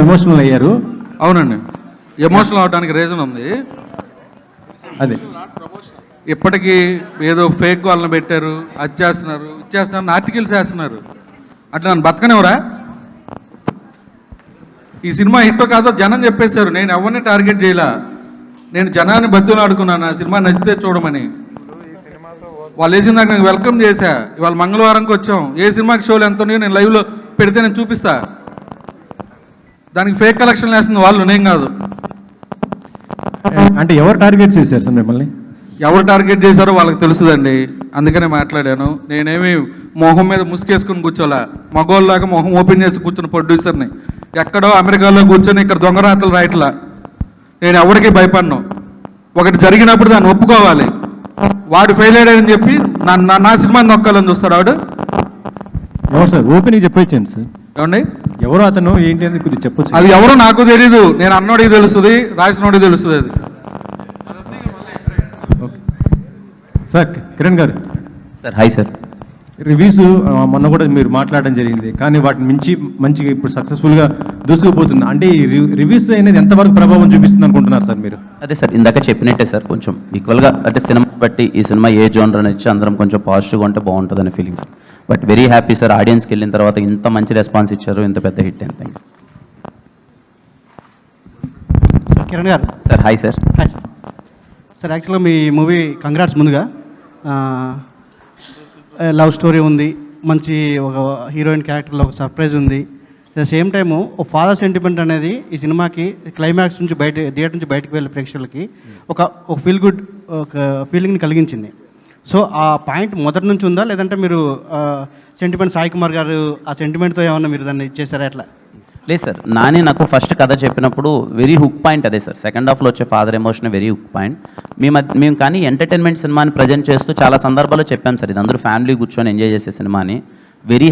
Emotional అయ్యారు. అవునండి, emotional అవడానికి రీజన్ ఉంది. అదే ఇప్పటికీ ఏదో ఫేక్ వాళ్ళని పెట్టారు, అది చేస్తున్నారు, ఇది చేస్తున్నారు, ఆర్టికల్స్ వేస్తున్నారు. అట్లా నన్ను బతకనివరా? ఈ సినిమా హిట్ కాదో జనం చెప్పేశారు. నేను ఎవరిని టార్గెట్ చేయలా, నేను జనాన్ని బతులాడుకున్నాను ఆ సినిమా నచ్చితే చూడమని. వాళ్ళు వేసిన దాకా నేను వెల్కమ్ చేశా. ఇవాళ మంగళవారంకి వచ్చాం. ఏ సినిమాకి షోలు ఎంత ఉన్నాయో నేను లైవ్లో పెడితే నేను చూపిస్తా. దానికి ఫేక్ కలెక్షన్ వేస్తుంది వాళ్ళు, నేను కాదు. అంటే ఎవరు టార్గెట్ చేశారు సార్ మిమ్మల్ని? ఎవరు టార్గెట్ చేశారో వాళ్ళకి తెలుసుదండి, అందుకనే మాట్లాడాను. నేనేమి మొహం మీద ముసుకేసుకుని కూర్చోలే, మగోళ్ళలాగా మొహం ఓపెన్ చేసి కూర్చున్న ప్రొడ్యూసర్ని. ఎక్కడో అమెరికాలో కూర్చొని ఇక్కడ దొంగరాతలు రాయట్లా. నేను ఎవరికి భయపడను. ఒకటి జరిగినప్పుడు దాన్ని ఒప్పుకోవాలి. వాడు ఫెయిల్ అయ్యాడని చెప్పి నా సినిమాని నొక్కాలని చూస్తాడు వాడు. ఎవరు సార్? Opening చెప్పొచ్చాను sir. ఏమండి, ఎవరు అతను ఏంటి అని కొద్దిగా చెప్పొచ్చు. అది ఎవరో నాకు తెలీదు, నేను అన్నోడికి తెలుస్తుంది, రాసినోడికి తెలుస్తుంది. అది sir Kiran garu. Sir hi sir. Reviews మొన్న కూడా మీరు మాట్లాడడం జరిగింది, కానీ వాటిని మించి మంచిగా ఇప్పుడు సక్సెస్ఫుల్గా దూసుకుపోతుంది. అంటే ఈ రివ్యూస్ అనేది ఎంతవరకు ప్రభావం చూపిస్తుంది అనుకుంటున్నారు సార్ మీరు? అదే సార్, ఇందాక చెప్పినట్టే సార్, కొంచెం ఈక్వల్గా అంటే సినిమా బట్టి ఈ సినిమా ఏ జోనర్ అని ఇచ్చి అందరం కొంచెం పాజిటివ్గా ఉంటే బాగుంటుందనే feeling sir. But very happy sir, ఆడియన్స్కి వెళ్ళిన తర్వాత ఇంత మంచి రెస్పాన్స్ ఇచ్చారు, ఇంత పెద్ద hit and thank you sir. Kiran garu. Sir hi sir. Hi sir. Sir యాక్చువల్గా మీ మూవీ కంగ్రాట్స్. ముందుగా లవ్ స్టోరీ ఉంది, మంచి ఒక హీరోయిన్ క్యారెక్టర్లో ఒక సర్ప్రైజ్ ఉంది. అట్ ద సేమ్ టైము ఒక ఫాదర్ సెంటిమెంట్ అనేది ఈ సినిమాకి క్లైమాక్స్ నుంచి థియేటర్ నుంచి బయటకు వెళ్ళే ప్రేక్షకులకి ఒక ఫీల్ గుడ్ ఒక ఫీలింగ్ని కలిగించింది. సో ఆ పాయింట్ మొదటి నుంచి ఉందా, లేదంటే మీరు సెంటిమెంట్ సాయి కుమార్ గారు ఆ సెంటిమెంట్తో ఏమన్నా మీరు దాన్ని ఇచ్చేసారా? ఎట్లా? లేదు సార్, నాని నాకు ఫస్ట్ కథ చెప్పినప్పుడు వెరీ హుక్ పాయింట్ అదే సార్. సెకండ్ హాఫ్లో వచ్చే father emotion very hook point. మేము కానీ ఎంటర్టైన్మెంట్ సినిమాని ప్రజెంట్ చేస్తూ చాలా సందర్భాల్లో చెప్పాం సార్, ఇది అందరూ ఫ్యామిలీ కూర్చొని ఎంజాయ్ చేసే సినిమాని. వెరీ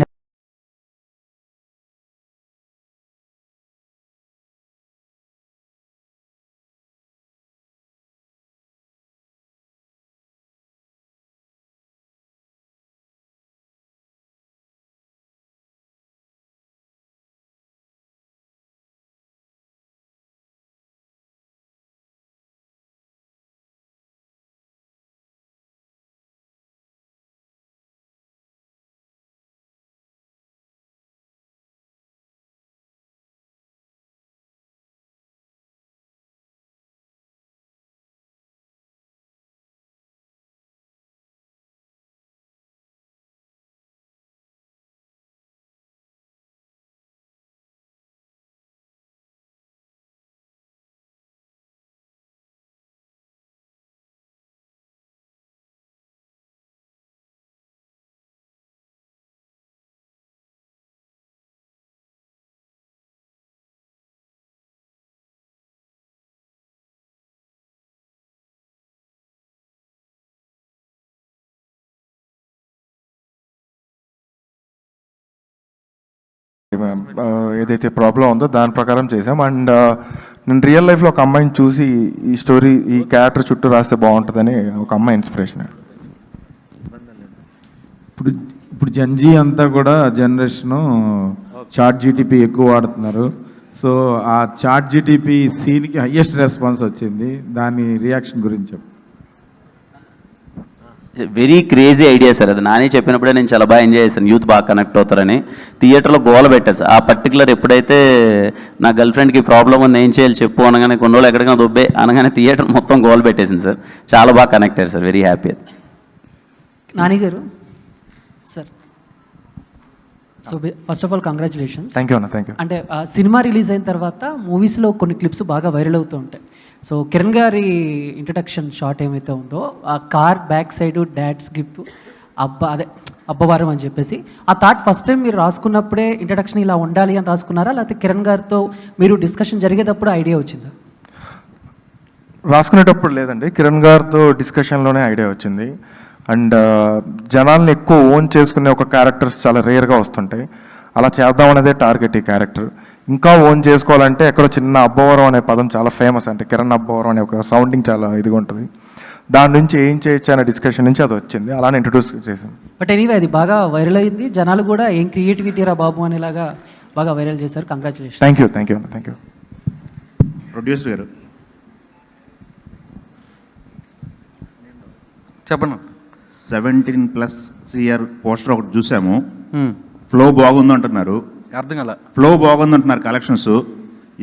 ఏదైతే ప్రాబ్లం ఉందో దాని ప్రకారం చేసాం. అండ్ నేను రియల్ లైఫ్లో ఒక అమ్మాయిని చూసి ఈ స్టోరీ ఈ క్యారెక్టర్ చుట్టూ రాస్తే బాగుంటుందని ఒక అమ్మాయి ఇన్స్పిరేషన్. ఇప్పుడు జంజీ అంతా కూడా జనరేషను చాట్ జీటీపీ ఎక్కువ వాడుతున్నారు. సో ఆ చాట్ జీటీపీ సీన్కి హయ్యెస్ట్ రెస్పాన్స్ వచ్చింది, దాని రియాక్షన్ గురించి చెప్పు. వెరీ క్రేజీ ఐడియా సార్ అది. నాని చెప్పినప్పుడే నేను చాలా బాగా ఎంజాయ్ చేశాను, యూత్ బాగా కనెక్ట్ అవుతారని. థియేటర్లో గోల పెట్టారు సార్. ఆ పర్టికులర్ ఎప్పుడైతే నా గర్ల్ ఫ్రెండ్కి ప్రాబ్లం ఉంది ఏం చేయాలి చెప్పు అనగానే, కొన్ని రోజులు ఎక్కడికైనా దొబ్బే అనగానే థియేటర్ మొత్తం గోల పెట్టేసింది సార్. చాలా బాగా కనెక్ట్ అయ్యారు sir, very happy. Nani garu sir, so first of all congratulations. Thank you అన్న. Thank you. అంటే సినిమా రిలీజ్ అయిన తర్వాత మూవీస్లో కొన్ని క్లిప్స్ బాగా వైరల్ అవుతూ ఉంటాయి. సో కిరణ్ గారి ఇంట్రడక్షన్ షాట్ ఏమైతే ఉందో, ఆ car back side dad's gift Abbavaram అని చెప్పేసి, ఆ థాట్ ఫస్ట్ టైం మీరు రాసుకున్నప్పుడే ఇంట్రడక్షన్ ఇలా ఉండాలి అని రాసుకున్నారా, లేకపోతే కిరణ్ గారితో మీరు డిస్కషన్ జరిగేటప్పుడు ఐడియా వచ్చిందా? రాసుకునేటప్పుడు లేదండి, కిరణ్ గారితో డిస్కషన్లోనే ఐడియా వచ్చింది. అండ్ జనాల్ని ఎక్కువ ఓన్ చేసుకునే ఒక క్యారెక్టర్స్ చాలా రేర్గా వస్తుంటాయి. అలా చేద్దామనేదే టార్గెట్ ఈ క్యారెక్టర్. ఇంకా ఓన్ చేసుకోవాలంటే ఎక్కడో చిన్న అబ్బవరం అనే పదం చాలా ఫేమస్, అంటే కిరణ్ అబ్బవరం అనే ఒక సౌండింగ్ చాలా ఇదిగా ఉంటుంది. దాని నుంచి ఏం చేయొచ్చు అనే డిస్కషన్ నుంచి అది వచ్చింది, అలానే ఇంట్రడ్యూస్ చేసాం. బట్ ఎనీవే అది బాగా వైరల్ అయింది, జనాలు కూడా ఏం క్రియేటివిటీ రా బాబు అనేలాగా బాగా వైరల్ చేశారు. Congratulation. Thank you thank you. Producer గారు చెప్పండి. 17+ CR పోస్టర్ ఒకటి చూసాము. ఫ్లో బాగుంది అంటున్నారు. అర్థం కాల. ఫ్లో బాగుంది అంటున్నారు. కలెక్షన్స్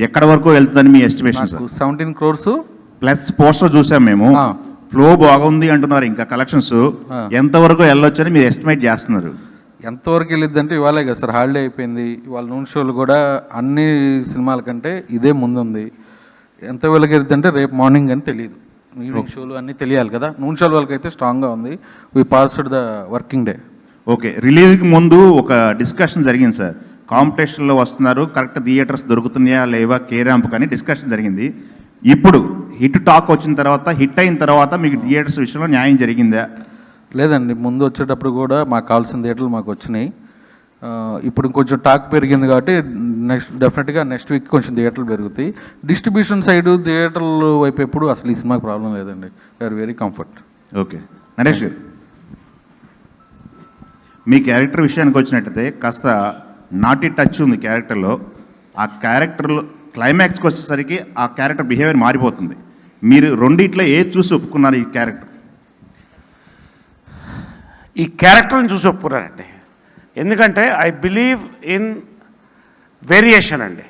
ఎక్కడ వరకు వెళ్తుందని మీ estimation sir? 17 crores plus poster చూసాం మేము. ఫ్లో బాగుంది అంటున్నారు. ఇంకా కలెక్షన్స్ ఎంతవరకు వెళ్ళొచ్చని మీరు ఎస్టిమేట్ చేస్తున్నారు? ఎంతవరకు వెళ్ళిద్దంటే ఇవాళే కదా సార్, హాలిడే అయిపోయింది. ఇవాళ నూన్ షోలు కూడా అన్ని సినిమాల కంటే ఇదే ముందుంది. ఎంత వెళ్ళగలిద్దంటే రేపు మార్నింగ్ అని తెలియదు. ఈవినింగ్ షోలు అన్నీ తెలియాలి కదా. నూన్ షోల వాళ్ళకి అయితే స్ట్రాంగ్గా ఉంది. We passed the working day. Okay, రిలీజ్కి ముందు ఒక డిస్కషన్ జరిగింది సార్. కాంపిటీషన్లో వస్తున్నారు, కరెక్ట్ థియేటర్స్ దొరుకుతున్నాయా లేవా, కే ర్యాంప్ కానీ డిస్కషన్ జరిగింది. ఇప్పుడు హిట్ టాక్ వచ్చిన తర్వాత, హిట్ అయిన తర్వాత మీకు థియేటర్స్ విషయంలో న్యాయం జరిగిందా? లేదండి, ముందు వచ్చేటప్పుడు కూడా మాకు కావాల్సిన థియేటర్లు మాకు వచ్చినాయి. ఇప్పుడు కొంచెం టాక్ పెరిగింది కాబట్టి డెఫినెట్గా నెక్స్ట్ వీక్ కొంచెం థియేటర్లు పెరుగుతాయి. డిస్ట్రిబ్యూషన్ సైడ్ థియేటర్లు వైపు ఎప్పుడు అసలు ఈ సినిమాకి ప్రాబ్లం లేదండి. We're very comfort. Okay, Naresh garu, మీ క్యారెక్టర్ విషయానికి వచ్చినట్టయితే కాస్త నాటి టచ్ ఉంది క్యారెక్టర్లో. ఆ క్యారెక్టర్లో క్లైమాక్స్కి వచ్చేసరికి ఆ క్యారెక్టర్ బిహేవియర్ మారిపోతుంది. మీరు రెండిట్లో ఏది చూసి ఒప్పుకున్నారు ఈ క్యారెక్టర్? ఈ క్యారెక్టర్ని చూసి ఒప్పుకున్నానండి. ఎందుకంటే ఐ బిలీవ్ ఇన్ వేరియేషన్ అండి.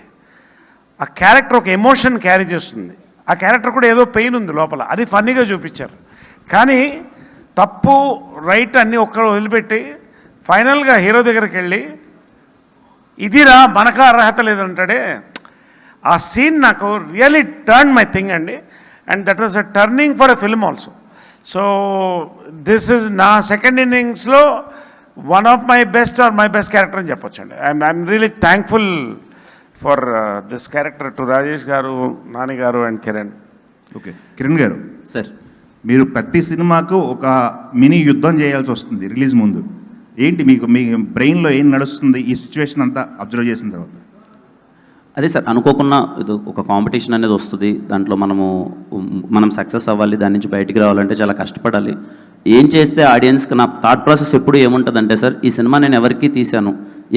ఆ క్యారెక్టర్ ఒక ఎమోషన్ క్యారీ చేస్తుంది. ఆ క్యారెక్టర్ కూడా ఏదో పెయిన్ ఉంది లోపల, అది ఫన్నీగా చూపించారు. కానీ తప్పు రైట్ అన్నీ ఒక్కరు వదిలిపెట్టి ఫైనల్గా హీరో దగ్గరికి వెళ్ళి ఇదిరా మనకు అర్హత లేదంటాడే, ఆ సీన్ నాకు రియలీ టర్న్ మై థింగ్ అండి. And that was a turning for a film also. So this is నా సెకండ్ ఇన్నింగ్స్లో one of my best or my best character అని చెప్పొచ్చు అండి. I'm really thankful for this character to Rajesh garu, Nani గారు and Kiran. Okay, Kiran garu sir, మీరు ప్రతి సినిమాకు ఒక మినీ యుద్ధం చేయాల్సి వస్తుంది రిలీజ్ ముందు. ఏంటి మీకు మీ బ్రెయిన్లో ఏం నడుస్తుంది ఈ సిచ్యువేషన్ అంతా అబ్జర్వ్ చేసిన తర్వాత? అదే సార్, అనుకోకుండా ఇది ఒక కాంపిటీషన్ అనేది వస్తుంది. దాంట్లో మనం సక్సెస్ అవ్వాలి, దాని నుంచి బయటికి రావాలంటే చాలా కష్టపడాలి. ఏం చేస్తే ఆడియన్స్కి నా థాట్ ప్రాసెస్ ఎప్పుడు ఏముంటుందంటే సార్, ఈ సినిమా నేను ఎవరికి తీశాను,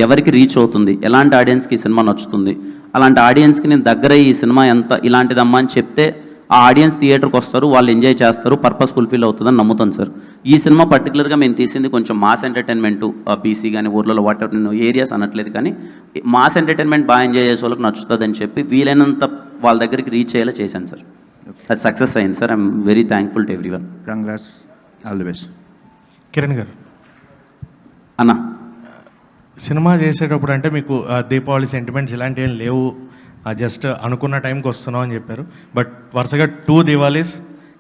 ఎవరికి రీచ్ అవుతుంది, ఎలాంటి ఆడియన్స్కి ఈ సినిమా నచ్చుతుంది, అలాంటి ఆడియన్స్కి నేను దగ్గర ఈ సినిమా ఎంత ఇలాంటిదమ్మా అని చెప్తే ఆ ఆడియన్స్ థియేటర్కి వస్తారు, వాళ్ళు ఎంజాయ్ చేస్తారు, పర్పస్ ఫుల్ఫిల్ అవుతుందని నమ్ముతాను సార్. ఈ సినిమా పర్టికులర్గా మేము తీసింది కొంచెం మాస్ ఎంటర్టైన్మెంటు, బీసీ కానీ ఊర్లలో వాటర్ నేను ఏరియాస్ అనట్లేదు, కానీ మాస్ ఎంటర్టైన్మెంట్ బాగా ఎంజాయ్ చేసే వాళ్ళకి నచ్చుతుందని చెప్పి వీలైనంత వాళ్ళ దగ్గరికి రీచ్ అయ్యేలా చేశాను సార్. అది సక్సెస్ అయింది sir. I'm very thankful to everyone. Congrats, all the best. Kiran గారు, అన్న సినిమా చేసేటప్పుడు అంటే మీకు దీపావళి సెంటిమెంట్స్ ఇలాంటివి ఏం లేవు, జస్ట్ అనుకున్న టైంకి వస్తున్నాం అని చెప్పారు. బట్ వరుసగా 2 దివాళీస్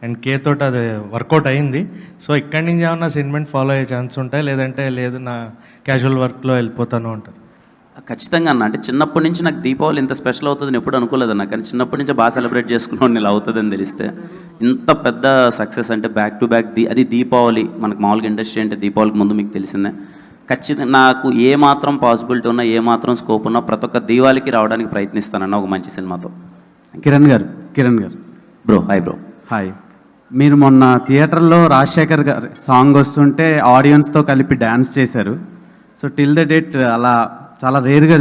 అండ్ కే తోటి అది వర్కౌట్ అయింది. సో ఇక్కడి నుంచి ఏమన్నా సెంటిమెంట్ ఫాలో అయ్యే ఛాన్స్ ఉంటాయి, లేదంటే లేదు నా క్యాజువల్ వర్క్లో వెళ్ళిపోతాను అంటారు? ఖచ్చితంగా అన్న, అంటే చిన్నప్పటి నుంచి నాకు దీపావళి ఇంత స్పెషల్ అవుతుందని ఎప్పుడు అనుకోలేదన్న, కానీ చిన్నప్పటి నుంచి బాగా సెలబ్రేట్ చేసుకున్నాను ఇలా అవుతుందని తెలిస్తే. ఇంత పెద్ద సక్సెస్ అంటే బ్యాక్ టు బ్యాక్ అది దీపావళి. మనకు మామూలుగా ఇండస్ట్రీ అంటే దీపావళికి ముందు మీకు తెలిసిందే. ఖచ్చితంగా నాకు ఏ మాత్రం పాసిబిలిటీ ఉన్నా, ఏ మాత్రం స్కోప్ ఉన్నా ప్రతి ఒక్క దీవాళికి రావడానికి ప్రయత్నిస్తానన్న ఒక మంచి సినిమాతో. కిరణ్ గారు బ్రో, హాయ్ బ్రో. హాయ్. మీరు మొన్న థియేటర్లో రాజశేఖర్ గారి సాంగ్ వస్తుంటే ఆడియన్స్తో కలిపి డ్యాన్స్ చేశారు. సో టిల్ ద డేట్ అలా చాలా రేర్గా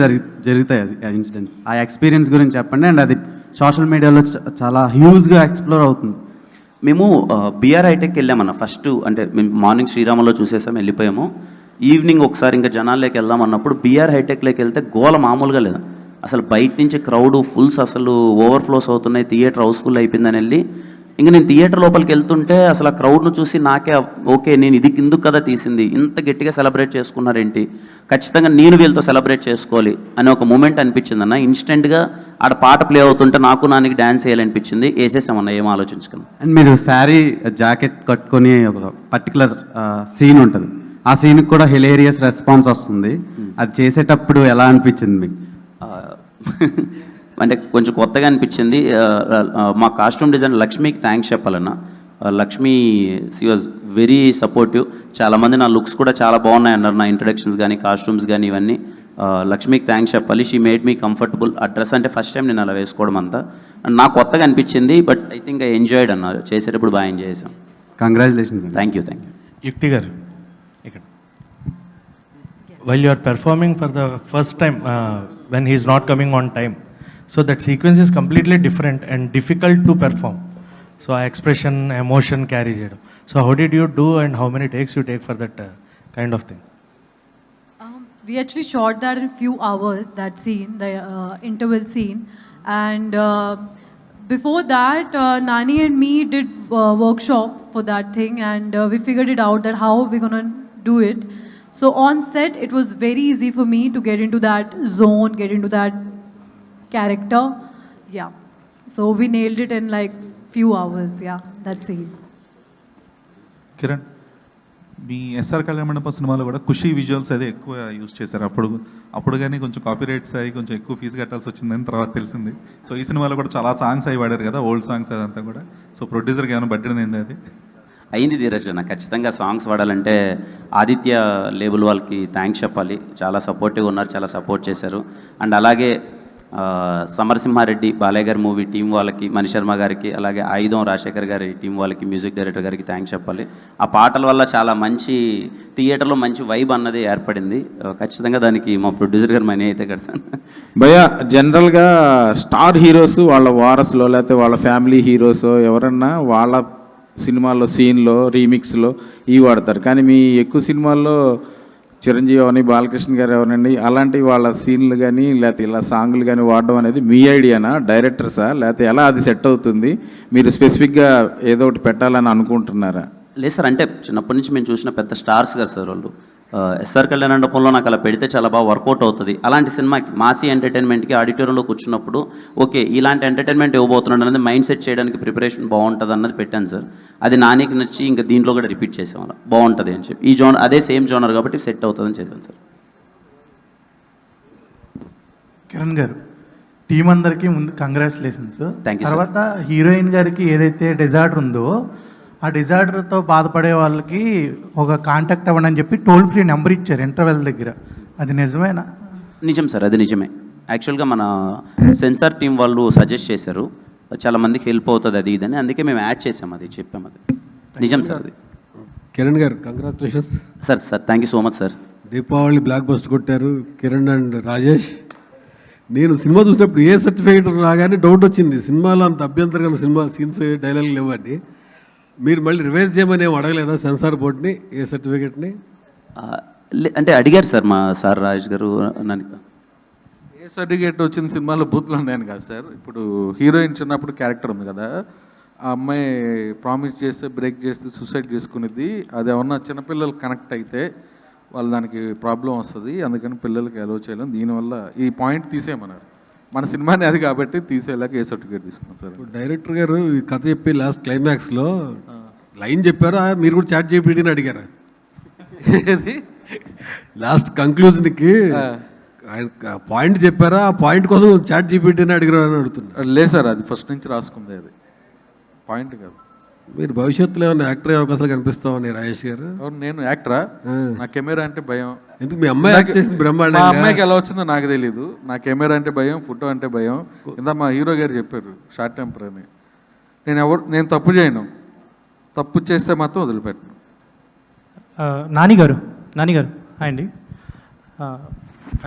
జరుగుతాయి అది ఆ ఇన్సిడెంట్. ఆ ఎక్స్పీరియన్స్ గురించి చెప్పండి. అండ్ అది సోషల్ మీడియాలో చాలా హ్యూజ్గా ఎక్స్ప్లోర్ అవుతుంది. మేము బీఆర్ హైటెక్ వెళ్ళామన్న ఫస్ట్. అంటే మేము మార్నింగ్ శ్రీరామలో చూసేసాం, వెళ్ళిపోయాము. ఈవినింగ్ ఒకసారి ఇంకా జనాల్లోకి వెళ్దాం అన్నప్పుడు బీఆర్ హైటెక్లోకి వెళ్తే గోల మామూలుగా లేదు అసలు. బయట నుంచి క్రౌడ్ ఫుల్స్ అసలు ఓవర్ఫ్లోస్ అవుతున్నాయి, థియేటర్ హౌస్ఫుల్ అయిపోయిందని వెళ్ళి ఇంకా నేను థియేటర్ లోపలికి వెళ్తుంటే అసలు ఆ క్రౌడ్ను చూసి నాకే ఓకే, నేను ఇది ఇందుకు కదా తీసింది, ఇంత గట్టిగా సెలబ్రేట్ చేసుకున్నారేంటి, ఖచ్చితంగా నేను వీళ్ళతో సెలబ్రేట్ చేసుకోవాలి అనే ఒక మూమెంట్ అనిపించింది అన్న. ఇన్స్టెంట్గా ఆడ పాట ప్లే అవుతుంటే నాకు నానికి డ్యాన్స్ వేయాలనిపించింది, వేసేసామన్న ఏం ఆలోచించుకున్నాను. అండ్ మీరు శారీ జాకెట్ కట్టుకొని ఒక పర్టికులర్ సీన్ ఉంటుంది, ఆ సీన్కి కూడా హిలేరియస్ రెస్పాన్స్ వస్తుంది. అది చేసేటప్పుడు ఎలా అనిపించింది మీకు? అంటే కొంచెం కొత్తగా అనిపించింది. మా కాస్ట్యూమ్ డిజైనర్ లక్ష్మికి థ్యాంక్స్ చెప్పాలన్నా. Lakshmi she was very supportive. చాలామంది నా లుక్స్ కూడా చాలా బాగున్నాయి అన్నారు, నా ఇంట్రడక్షన్స్ కానీ కాస్ట్యూమ్స్ కానీ ఇవన్నీ. లక్ష్మికి థ్యాంక్స్ చెప్పాలి. She made me comfortable. ఆ డ్రెస్ అంటే ఫస్ట్ టైం నేను అలా వేసుకోవడం అంతా నాకు కొత్తగా అనిపించింది. But I think I enjoyed అన్నారు, చేసేటప్పుడు బాగా ఎంజాయ్ చేసాం. కంగ్రాచులేషన్స్. Thank you. యుక్తి గారు ఇక్కడ. while you are performing for the first time when he is not coming on time, so that sequence is completely different and difficult to perform. So expression, emotion carry cheyadam. So how did you do and how many takes you take for that kind of thing? We actually shot that in few hours, that scene, the interval scene. And before that, Nani and me did workshop for that thing, and we figured it out that how we're gonna do it. So on set, it was very easy for me to get into that zone, get into that character. Yeah. So we nailed it in like few hours. Yeah, that scene. Kiran, మీ SR Kalyana Mandapam సినిమాలో కూడా ఖుషి visuals అదే ఎక్కువ use చేశారు. అప్పుడు కానీ కొంచెం copy rights అయ్యి కొంచెం ఎక్కువ ఫీజు కట్టాల్సి వచ్చిందని తర్వాత తెలిసింది. సో ఈ సినిమాలో కూడా చాలా సాంగ్స్ అవి వాడారు కదా, ఓల్డ్ సాంగ్స్ అదంతా కూడా. సో ప్రొడ్యూసర్కి ఏమైనా బడ్డీని అయింది అది? అయింది ధీరజ్ అన్న, ఖచ్చితంగా సాంగ్స్ వాడాలంటే ఆదిత్య లేబుల్ వాళ్ళకి థ్యాంక్స్ చెప్పాలి. చాలా సపోర్టివ్గా ఉన్నారు, చాలా సపోర్ట్ చేశారు. అండ్ అలాగే సమరసింహారెడ్డి బాలయ్య గారి మూవీ టీం వాళ్ళకి, మణిశర్మ గారికి, అలాగే ఆయుధం రాజశేఖర్ గారి టీం వాళ్ళకి, మ్యూజిక్ డైరెక్టర్ గారికి థ్యాంక్స్ చెప్పాలి. ఆ పాటల వల్ల చాలా మంచి థియేటర్లో మంచి వైబ్ అన్నది ఏర్పడింది. ఖచ్చితంగా దానికి మా ప్రొడ్యూసర్ గారు మనీ అయితే కడతాను. భయ, జనరల్గా స్టార్ హీరోస్ వాళ్ళ వారసులో లేకపోతే వాళ్ళ ఫ్యామిలీ హీరోస్ ఎవరన్నా వాళ్ళ సినిమాల్లో సీన్లో రీమిక్స్లో ఇవి వాడతారు. కానీ మీ ఎక్కువ సినిమాల్లో చిరంజీవి అని, బాలకృష్ణ గారు ఎవరండి, అలాంటి వాళ్ళ సీన్లు కానీ లేకపోతే ఇలా సాంగులు కానీ వాడడం అనేది మీ ఐడియానా, డైరెక్టర్సా, లేకపోతే ఎలా అది సెట్ అవుతుంది? మీరు స్పెసిఫిక్గా ఏదో ఒకటి పెట్టాలని అనుకుంటున్నారా? లేదు సార్, అంటే చిన్నప్పటి నుంచి మేము చూసిన పెద్ద స్టార్స్ గారు సార్ వాళ్ళు. ఎస్ఆర్ కళ్యాణ మండపంలో నాకు అలా పెడితే చాలా బాగా వర్కౌట్ అవుతుంది. అలాంటి సినిమాకి మాసీ ఎంటర్టైన్మెంట్కి ఆడిటోరియంలో కూర్చున్నప్పుడు ఓకే ఇలాంటి ఎంటర్టైన్మెంట్ ఇవ్వబోతున్నాడు అనేది మైండ్ సెట్ చేయడానికి ప్రిపరేషన్ బాగుంటుంది అన్నది పెట్టాను సార్. అది నానికి నచ్చి ఇంకా దీంట్లో కూడా రిపీట్ చేసాం, అలా బాగుంటుంది అని చెప్పి. ఈ జోనర్ అదే సేమ్ జోనర్ కాబట్టి సెట్ అవుతుందని చేశాను సార్. కిరణ్ గారు, టీం అందరికీ ముందు కంగ్రాచులేషన్స్. Thank you. తర్వాత హీరోయిన్ గారికి ఏదైతే డిజార్డర్ ఉందో ఆ డిజార్డర్తో బాధపడే వాళ్ళకి ఒక కాంటాక్ట్ అవ్వండి అని చెప్పి టోల్ ఫ్రీ నెంబర్ ఇచ్చారు ఇంటర్వెల్ దగ్గర, అది నిజమేనా? నిజం సార్, అది నిజమే. యాక్చువల్గా మన సెన్సార్ టీం వాళ్ళు సజెస్ట్ చేశారు, చాలా మందికి హెల్ప్ అవుతుంది అది ఇదని, అందుకే మేము యాడ్ చేసాం, అది చెప్పాం. అది నిజం సార్. అది కిరణ్ గారు congratulations sir thank you so much sir. Deepavali block buster కొట్టారు కిరణ్ అండ్ రాజేష్. నేను సినిమా చూసినప్పుడు ఏ సర్టిఫికేట్ రాగానే డౌట్ వచ్చింది, సినిమాలో అంత అభ్యంతరమైన సినిమా సీన్స్ డైలాగ్ లేవని. మీరు మళ్ళీ రివైజ్ చేయమని ఏం అడగలేదా సెన్సార్ బోర్డ్ని, ఏ సర్టిఫికేట్ని? అంటే అడిగారు సార్ మా సార్ రాజేష్ గారు నన్ను. ఏ సర్టిఫికేట్ వచ్చింది సినిమాలో బూత్లో ఉన్నాయని కాదు సార్. ఇప్పుడు హీరోయిన్ చిన్నప్పుడు క్యారెక్టర్ ఉంది కదా, ఆ అమ్మాయి ప్రామిస్ చేస్తే బ్రేక్ చేస్తే సూసైడ్ చేసుకునేది. అది ఏమన్నా చిన్నపిల్లలు కనెక్ట్ అయితే వాళ్ళు దానికి ప్రాబ్లం వస్తుంది, అందుకని పిల్లలకి అలో చేయలేం. దీనివల్ల ఈ పాయింట్ తీసేయమన్నారు. మన సినిమాని అది కాబట్టి తీసేలాగా ఏ సర్టిఫికేట్ తీసుకున్నాం సార్. డైరెక్టర్ గారు ఈ కథ చెప్పి లాస్ట్ క్లైమాక్స్లో లైన్ చెప్పారా, మీరు కూడా చాట్ జీపీటీని అడిగారా? ఏది లాస్ట్ కంక్లూజన్కి ఆయన పాయింట్ చెప్పారా, ఆ పాయింట్ కోసం చాట్ జీపీటీని అడిగారా అని అడుగుతున్నారు. లేదు సార్, అది ఫస్ట్ నుంచి రాసుకుంది, అది పాయింట్ కాదు. మీరు భవిష్యత్తులో ఏమైనా యాక్టర్ అయ్యే అవకాశాలు కనిపిస్తామని రాజేష్ గారు? నేను యాక్టరా? నా కెమెరా అంటే భయం. ఎందుకు మీ అమ్మాయి యాక్ట్ చేసింది బ్రహ్మాండంగా? మా అమ్మాయికి ఎలా వచ్చిందో నాకు తెలియదు. నా కెమెరా అంటే భయం, ఫోటో అంటే భయం. ఇందా మా హీరో గారు చెప్పారు షార్ట్ టెంపర్ అని. నేను తప్పు చేయను, తప్పు చేస్తే మాత్రం వదిలిపెట్టను. నానిగారు హాయ్ అండి.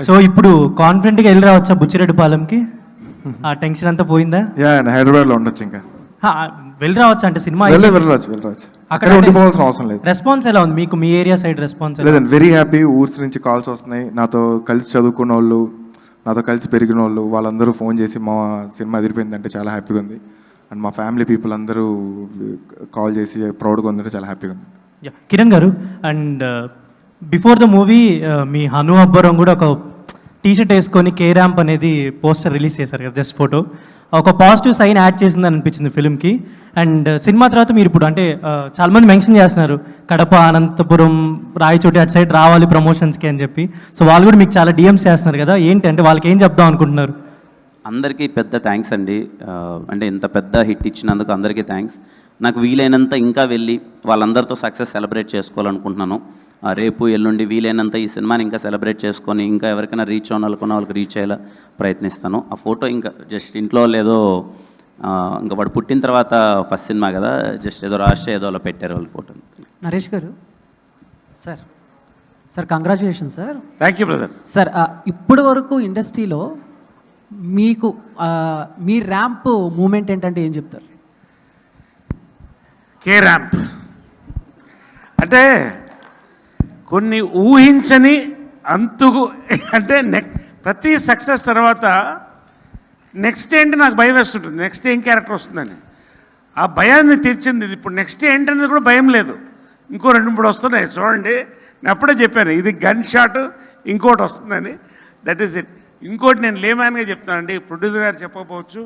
సో ఇప్పుడు కాన్ఫిడెంట్గా వెళ్ళి రావచ్చా బుచ్చిరెడ్డిపాలెంకి? ఆ టెన్షన్ అంతా పోయిందా? హైదరాబాద్లో ఉండొచ్చు, ఇంకా వెళ్ళి రావచ్చు అంటే సినిమా వెళ్ళరావచ్చు. అక్కడ ఉండిపోవాల్సిన అవసరం లేదు. రెస్పాన్స్ ఎలా ఉంది మీకు, మీ ఏరియా సైడ్ రెస్పాన్స్? లేదండి, వెరీ హ్యాపీ. ఊర్స్ నుంచి కాల్స్ వస్తున్నాయి, నాతో కలిసి చదువుకున్న వాళ్ళు, నాతో కలిసి పెరిగిన వాళ్ళు, వాళ్ళందరూ ఫోన్ చేసి మా సినిమా అదిరిపోయిందంటే చాలా హ్యాపీగా ఉంది. అండ్ మా ఫ్యామిలీ పీపుల్ అందరూ కాల్ చేసి ప్రౌడ్గా ఉందంటే చాలా హ్యాపీగా ఉంది. కిరణ్ గారు, అండ్ బిఫోర్ ద మూవీ మీ హను అబ్బరం కూడా ఒక టీషర్ట్ వేసుకొని కే ర్యాంప్ అనేది పోస్టర్ రిలీజ్ చేశారు కదా, జస్ట్ ఫోటో. ఒక పాజిటివ్ సైన్ యాడ్ చేసిందని అనిపించింది ఫిల్మ్కి. అండ్ సినిమా తర్వాత మీరు ఇప్పుడు అంటే చాలామంది మెన్షన్ చేస్తున్నారు కడప, అనంతపురం, రాయచోటి అటు సైడ్ రావాలి ప్రమోషన్స్కి అని చెప్పి. సో వాళ్ళు కూడా మీకు చాలా డిఎమ్స్ చేస్తున్నారు కదా, ఏంటి అంటే వాళ్ళకి ఏం చెప్దాం అనుకుంటున్నారు? అందరికీ పెద్ద థ్యాంక్స్ అండి. అంటే ఇంత పెద్ద హిట్ ఇచ్చినందుకు అందరికీ థ్యాంక్స్. నాకు వీలైనంత ఇంకా వెళ్ళి వాళ్ళందరితో సక్సెస్ సెలబ్రేట్ చేసుకోవాలనుకుంటున్నాను. రేపు ఎల్లుండి వీలైనంత ఈ సినిమాని ఇంకా సెలబ్రేట్ చేసుకొని ఇంకా ఎవరికైనా రీచ్ అవ్వాలనుకున్న వాళ్ళకి రీచ్ అయ్యేలా ప్రయత్నిస్తాను. ఆ ఫోటో ఇంకా జస్ట్ ఇంట్లో లేదో, ఇంకా వాడు పుట్టిన తర్వాత ఫస్ట్ సినిమా కదా, జస్ట్ ఏదో రాష్ట్ర ఏదో అలా పెట్టారు వాళ్ళ ఫోటో. నరేష్ గారు sir, sir congratulation sir. Thank you brother. Sir ఇప్పటి వరకు ఇండస్ట్రీలో మీకు మీ ర్యాంప్ మూమెంట్ ఏంటంటే ఏం చెప్తారు? కే ర్యాంప్ అంటే కొన్ని ఊహించని అంతుకు అంటే ప్రతి సక్సెస్ తర్వాత నెక్స్ట్ ఏంటి నాకు భయం వేస్తుంటుంది, నెక్స్ట్ ఏం క్యారెక్టర్ వస్తుందని. ఆ భయాన్ని తీర్చింది ఇది. ఇప్పుడు నెక్స్ట్ ఏంటనేది కూడా భయం లేదు. ఇంకో 2-3 వస్తున్నాయి చూడండి. నేను అప్పుడే చెప్పాను ఇది గన్ షాట్, ఇంకోటి వస్తుందని. That is it. ఇంకోటి నేను లేమ్యాన్గా చెప్తానండి, ప్రొడ్యూసర్ గారు చెప్పకపోవచ్చు.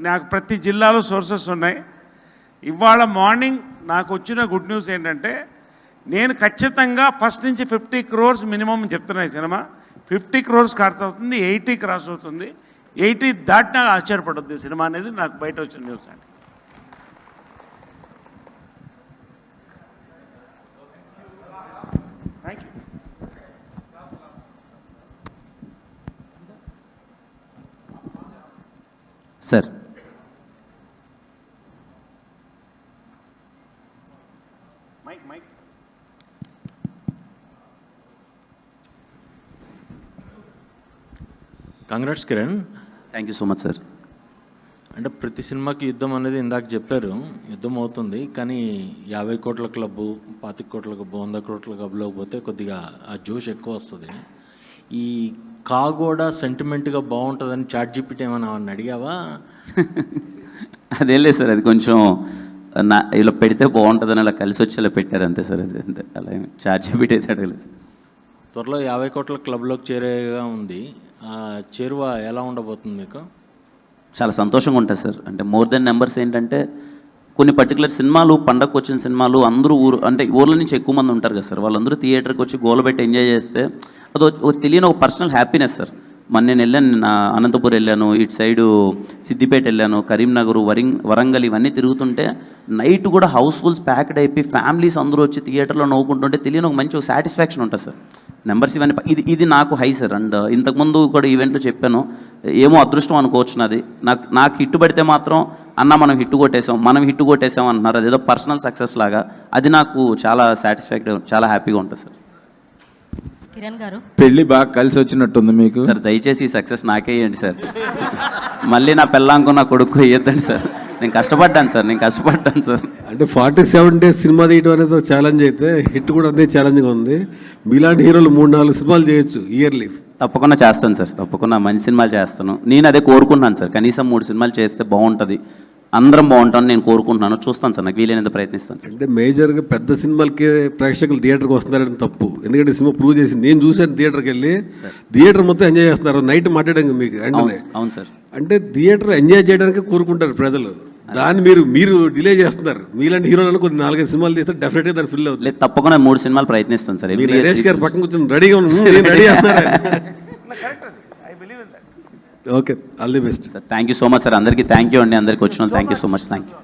నాకు ప్రతి జిల్లాలో సోర్సెస్ ఉన్నాయి. ఇవాళ మార్నింగ్ నాకు వచ్చిన గుడ్ న్యూస్ ఏంటంటే నేను ఖచ్చితంగా ఫస్ట్ నుంచి 50 crores మినిమం చెప్తున్నాయి. సినిమా 50 crores ఖర్చు అవుతుంది, 80 క్రాస్ అవుతుంది. 80 దాటినా ఆశ్చర్యపడద్దు సినిమా అనేది నాకు బయట వచ్చిన న్యూస్ అండి. Thank you sir. Mike congrats Kiran. Thank you so much sir. అంటే ప్రతి సినిమాకి యుద్ధం అనేది ఇందాక చెప్పారు, యుద్ధం అవుతుంది. కానీ 50 కోట్ల క్లబ్బు, 25 కోట్ల క్లబ్బు, 100 కోట్ల క్లబ్లోకి పోతే కొద్దిగా ఆ జోష్ ఎక్కువ వస్తుంది. ఈ కాగోడా సెంటిమెంట్గా బాగుంటుందని ChatGPT ఏమైనా అడిగావా? అదేం లేదు సార్, అది కొంచెం ఇలా పెడితే బాగుంటుందని అలా కలిసి వచ్చేలా పెట్టారు అంతే సార్. అది అంతే, అలా ChatGPT అయితే అడగలేదు. త్వరలో 50 కోట్ల క్లబ్లోకి చేరేగా ఉంది. చేరువ ఎలా ఉండబోతుంది మీకు? చాలా సంతోషంగా ఉంటుంది సార్. అంటే మోర్ దెన్ నెంబర్స్ ఏంటంటే కొన్ని పర్టికులర్ సినిమాలు, పండగకు వచ్చిన సినిమాలు అందరూ ఊర్ల నుంచి ఎక్కువ మంది ఉంటారు కదా సార్, వాళ్ళందరూ థియేటర్కి వచ్చి గోలబెట్టి ఎంజాయ్ చేస్తే అది తెలియని ఒక పర్సనల్ హ్యాపీనెస్ సార్. నేను వెళ్ళాను, అనంతపూర్ వెళ్ళాను, ఇటు సైడు సిద్దిపేట వెళ్ళాను, కరీంనగర్, వరంగల్ ఇవన్నీ తిరుగుతుంటే నైట్ కూడా హౌస్ఫుల్స్ ప్యాక్డ్ అయిపోయి ఫ్యామిలీస్ అందరూ వచ్చి థియేటర్లో నవ్వుకుంటుంటే తెలియని ఒక మంచి సాటిస్ఫాక్షన్ ఉంటుంది సార్. నెంబర్స్ ఇవన్నీ ఇది నాకు హై సార్. అండ్ ఇంతకుముందు కూడా ఈవెంట్లో చెప్పాను, ఏమో అదృష్టం అనుకోవచ్చు నాది. నాకు హిట్ పడితే మాత్రం మనం హిట్ కొట్టేసాం అంటున్నారు. అదేదో పర్సనల్ సక్సెస్ లాగా. అది నాకు చాలా సాటిస్ఫాక్టరీ, చాలా హ్యాపీగా ఉంటుంది సార్. కిరణ్ గారు, పెళ్ళి బాగా కలిసి వచ్చినట్టుంది మీకు సార్. దయచేసి ఈ సక్సెస్ నాకే ఇవ్వండి సార్. మళ్ళీ నా పెళ్ళాంకో నా కొడుకు ఇవ్వద్దండి సార్. నేను కష్టపడ్డాను సార్. అంటే 47 days సినిమా తీయడం అనేది ఛాలెంజ్ అయితే హిట్ కూడా అదే ఛాలెంజ్గా ఉంది. మీలాంటి హీరోలు 3-4 సినిమాలు చేయొచ్చు ఇయర్లీ. తప్పకుండా చేస్తాను సార్, తప్పకుండా మంచి సినిమాలు చేస్తాను. నేను అదే కోరుకుంటున్నాను సార్. కనీసం 3 సినిమాలు చేస్తే బాగుంటుంది, అందరం బాగుంటామని నేను కోరుకుంటున్నాను. చూస్తాను సార్, నాకు వీలైనంత ప్రయత్నిస్తాను సార్. అంటే మేజర్గా పెద్ద సినిమాలకి ప్రేక్షకులు థియేటర్కి వస్తున్నారని తప్పు. ఎందుకంటే సినిమా ప్రూవ్ చేసి నేను చూశాను థియేటర్కి వెళ్ళి, థియేటర్ మొత్తం ఎంజాయ్ చేస్తున్నారు. నైట్ మాట్లాడాను మీకు. అవును సార్. అంటే థియేటర్ ఎంజాయ్ చేయడానికి కోరుకుంటారు ప్రజలు, దాన్ని మీరు డిలే చేస్తున్నారు. మీలాంటి హీరోలను కొద్ది 4-5 సినిమాలు తీస్తే డెఫినెట్గా దాన్ని ఫిల్ అవుతుంది. లేదు, తప్పకుండా 3 సినిమాలు ప్రయత్నిస్తాను సార్. నరేష్ గారు పక్కన కూర్చొని రెడీగా రెడీ అంటున్నారు. Okay, all the best sir. Thank you so much sir. అందరికీ థ్యాంక్ యూ అండి. అందరికీ వచ్చిన thank you so much. Thank you.